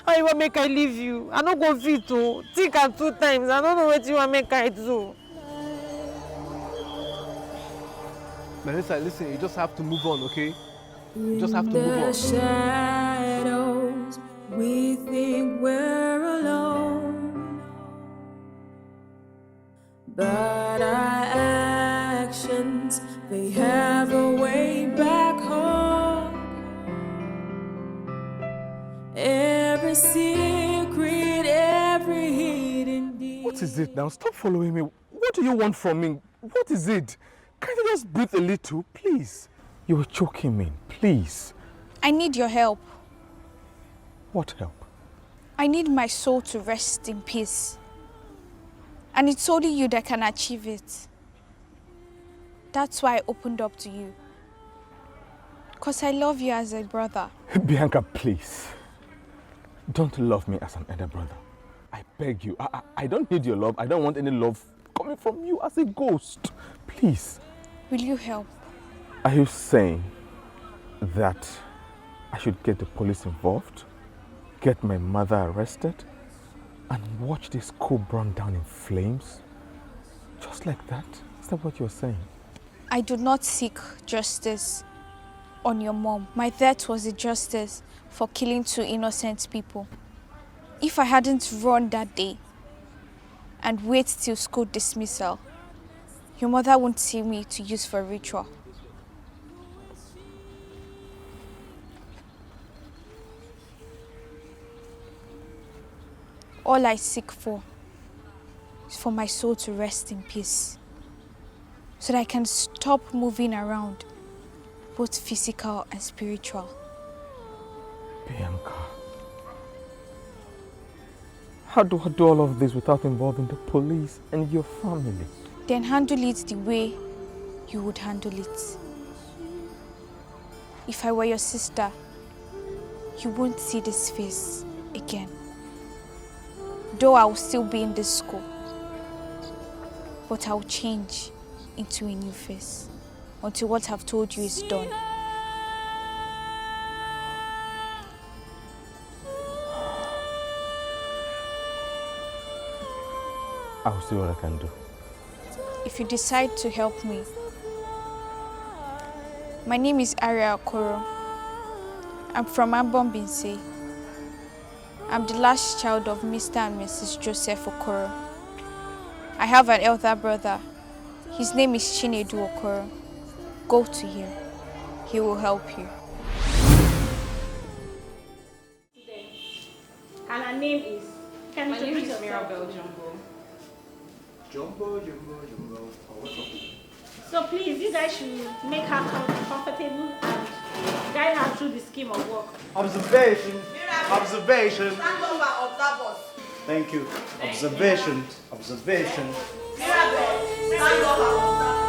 how you want make I leave you? I no go fit to think am 2 times. I don't know what you want make I do. Melissa, listen. You just have to move on, okay? You just have to move on. Shadows. We think we're alone, but our actions, they have a way back home. Every secret, every hidden deed. What is it now? Stop following me. What do you want from me? What is it? Can't you just breathe a little, please? You were choking me, please. I need your help. What help? I need my soul to rest in peace. And it's only you that can achieve it. That's why I opened up to you. Because I love you as a brother. Bianca, please. Don't love me as an elder brother. I beg you. I don't need your love. I don't want any love coming from you as a ghost. Please. Will you help? Are you saying that I should get the police involved? Get my mother arrested and watch this school burn down in flames? Just like that? Is that what you're saying? I do not seek justice on your mom. My death was a justice for killing 2 innocent people. If I hadn't run that day and wait till school dismissal, your mother won't see me to use for ritual. All I seek for is for my soul to rest in peace, so that I can stop moving around, both physical and spiritual. Bianca, how do I do all of this without involving the police and your family? Then handle it the way you would handle it. If I were your sister, you won't see this face again. though I will still be in this school, but I will change into a new face until what I've told you is done. I will see what I can do. If you decide to help me, my name is Aria Okoro. I'm from Ambon-Binse. I'm the last child of Mr. and Mrs. Joseph Okoro. I have an elder brother. His name is Chinedu Okoro. Go to him. He will help you. And her name is? Can My you name introduce is yourself? Mirabelle Jumbo. Jumbo. So please, you guys should make her comfortable and guide her through the scheme of work. Observation. Observation. Stand over, observe us. Thank you. Observation. Observation. Mirabelle, stand over, observe us.